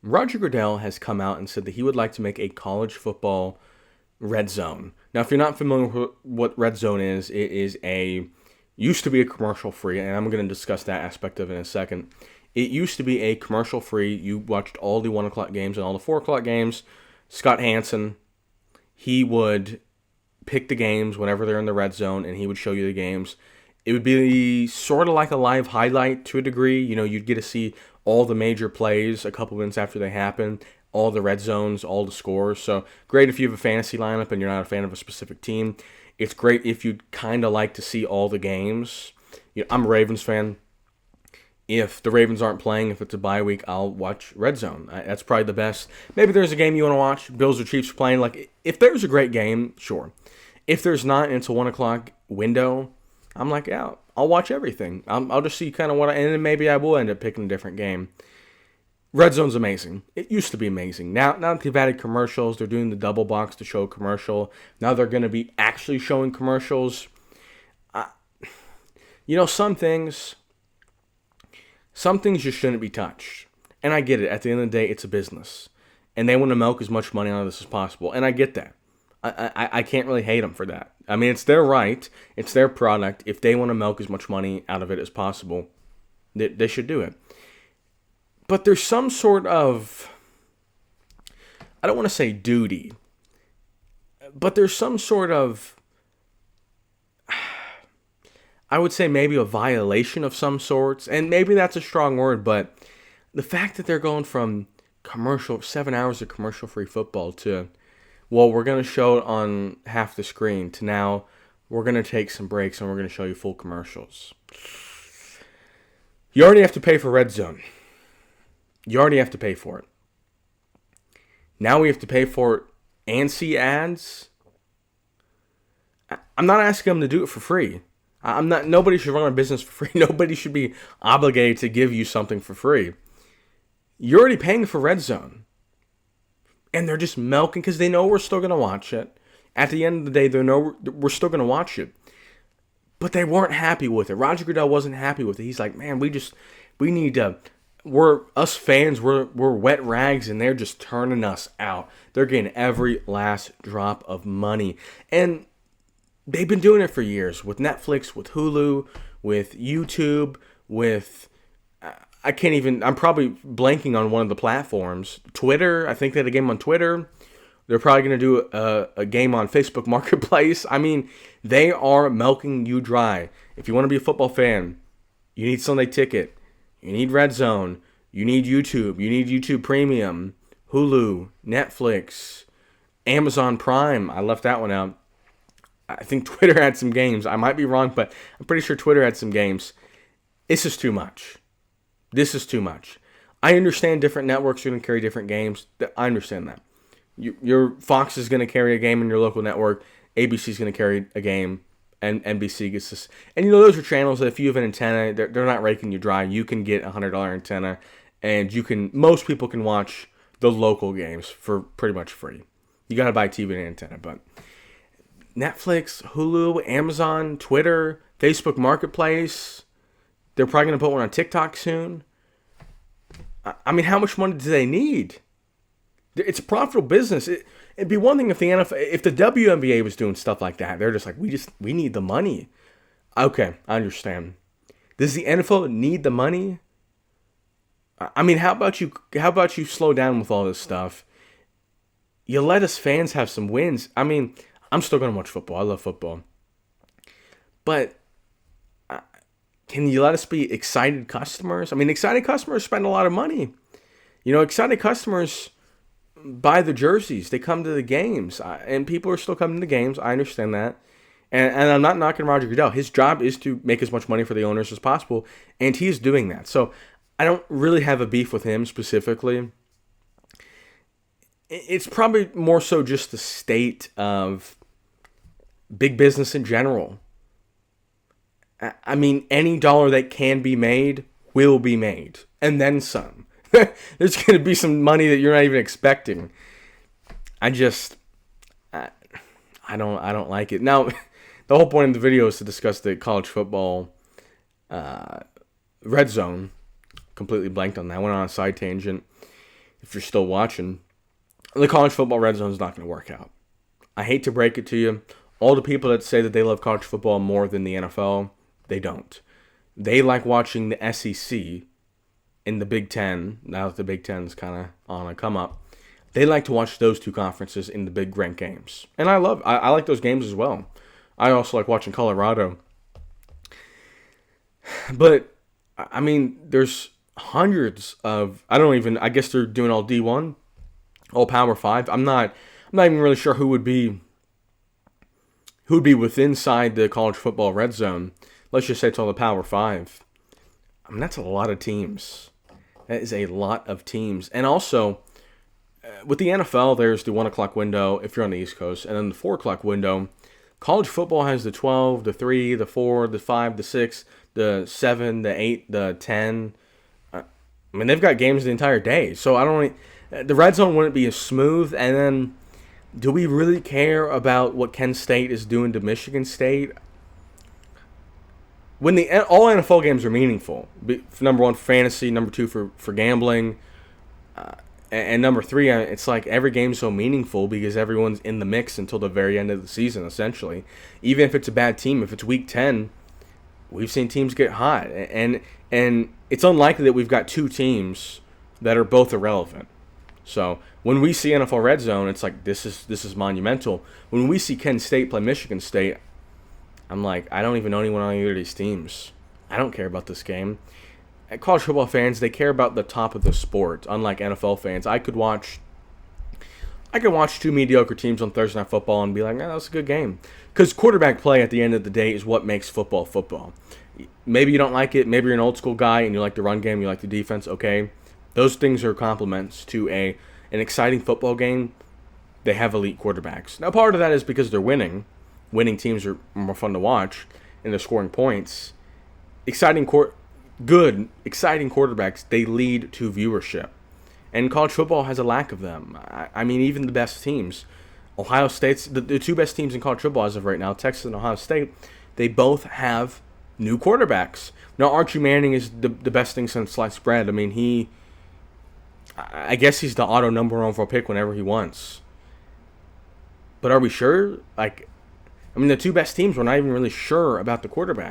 Roger Goodell has come out and said that he would like to make a college football red zone. Now, if you're not familiar with what red zone is, it is used to be a commercial free, and I'm going to discuss that aspect of it in a second. It used to be a commercial free. You watched all the 1 o'clock games and all the 4 o'clock games. Scott Hansen, he would pick the games whenever they're in the red zone, and he would show you the games. It would be sort of like a live highlight to a degree. You know, you'd get to see all the major plays a couple minutes after they happen, all the red zones, all the scores. So great if you have a fantasy lineup and you're not a fan of a specific team. It's great if you'd kind of like to see all the games. You know, I'm a Ravens fan. If the Ravens aren't playing, if it's a bye week, I'll watch Red Zone. That's probably the best. Maybe there's a game you want to watch. Bills or Chiefs playing. Like, if there's a great game, sure. If there's not, and it's a 1 o'clock window, I'm like, yeah, I'll watch everything. I'll just see kind of and then maybe I will end up picking a different game. Red Zone's amazing. It used to be amazing. Now that they've added commercials, they're doing the double box to show a commercial. Now they're going to be actually showing commercials. You know, some things just shouldn't be touched. And I get it. At the end of the day, it's a business. And they want to milk as much money out of this as possible. And I get that. I can't really hate them for that. I mean, it's their right. It's their product. If they want to milk as much money out of it as possible, they should do it. But there's some sort of, I don't want to say duty, but there's some sort of, I would say maybe a violation of some sorts. And maybe that's a strong word, but the fact that they're going from 7 hours of commercial-free football to, well, we're going to show it on half the screen, to now we're going to take some breaks and we're going to show you full commercials. You already have to pay for Red Zone. You already have to pay for it. Now we have to pay for it and see ads. I'm not asking them to do it for free. Nobody should run a business for free. Nobody should be obligated to give you something for free. You're already paying for Red Zone. And they're just milking because they know we're still going to watch it. At the end of the day, they know we're still going to watch it. But they weren't happy with it. Roger Goodell wasn't happy with it. He's like, man, we need to, us fans, we're wet rags, and they're just turning us out. They're getting every last drop of money. And they've been doing it for years with Netflix, with Hulu, with YouTube, with, I'm probably blanking on one of the platforms. Twitter, I think they had a game on Twitter. They're probably going to do a game on Facebook Marketplace. I mean, they are milking you dry. If you want to be a football fan, you need Sunday Ticket. You need Red Zone. You need YouTube. You need YouTube Premium. Hulu, Netflix, Amazon Prime. I left that one out. I think Twitter had some games. I might be wrong, but I'm pretty sure Twitter had some games. This is too much. This is too much. I understand different networks are going to carry different games. I understand that. Your Fox is going to carry a game in your local network. ABC is going to carry a game, and NBC gets this. And you know, those are channels that if you have an antenna, they're not raking you dry. You can get a $100 antenna, and most people can watch the local games for pretty much free. You got to buy a TV and antenna, but Netflix, Hulu, Amazon, Twitter, Facebook Marketplace. They're probably going to put one on TikTok soon. I mean, how much money do they need? It's a profitable business. It'd be one thing if the NFL, if the WNBA was doing stuff like that. They're just like, we need the money. Okay, I understand. Does the NFL need the money? I mean, how about you slow down with all this stuff? You let us fans have some wins. I mean, I'm still going to watch football. I love football. But can you let us be excited customers? I mean, excited customers spend a lot of money. You know, excited customers buy the jerseys. They come to the games. And people are still coming to the games. I understand that. And I'm not knocking Roger Goodell. His job is to make as much money for the owners as possible. And he's doing that. So I don't really have a beef with him specifically. It's probably more so just the state of big business in general. I mean, any dollar that can be made will be made. And then some. There's going to be some money that you're not even expecting. I don't like it. Now, the whole point of the video is to discuss the college football red zone. Completely blanked on that. Went on a side tangent. if you're still watching, the college football red zone is not going to work out. I hate to break it to you. All the people that say that they love college football more than the NFL, they don't. They like watching the SEC in the Big Ten. Now that the Big Ten's kind of on a come up, they like to watch those two conferences in the big ranked games. And I like those games as well. I also like watching Colorado. But, I mean, there's hundreds of, I guess they're doing all D1, all Power 5. I'm not even really sure who would be within inside the college football red zone. Let's just say it's all the Power 5. I mean, that's a lot of teams. That is a lot of teams. And also, with the NFL, there's the 1 o'clock window if you're on the East Coast, and then the 4 o'clock window. College football has the 12, the 3, the 4, the 5, the 6, the 7, the 8, the 10. I mean, they've got games the entire day. So the red zone wouldn't be as smooth. And then, do we really care about what Kent State is doing to Michigan State? When all NFL games are meaningful, number one for fantasy, number two for gambling, and number three, it's like every game's so meaningful because everyone's in the mix until the very end of the season, essentially. Even if it's a bad team, if it's week 10, we've seen teams get hot, and it's unlikely that we've got two teams that are both irrelevant. So when we see NFL Red Zone, it's like this is monumental. When we see Kent State play Michigan State, I'm like, I don't even know anyone on either of these teams. I don't care about this game. College football fans, they care about the top of the sport, unlike NFL fans. I could watch two mediocre teams on Thursday Night Football and be like, that was a good game. Because quarterback play at the end of the day is what makes football football. Maybe you don't like it. Maybe you're an old school guy and you like the run game, you like the defense. Okay, those things are complements to an exciting football game. They have elite quarterbacks. Now, part of that is because they're winning. Winning teams are more fun to watch, and they're scoring points. Exciting quarterbacks, they lead to viewership. And college football has a lack of them. I mean, even the best teams. Ohio State's, the two best teams in college football as of right now, Texas and Ohio State, they both have new quarterbacks. Now, Archie Manning is the best thing since sliced bread. I mean, I guess he's the auto number one overall pick whenever he wants. But are we sure? The two best teams, we're not even really sure about the quarterback.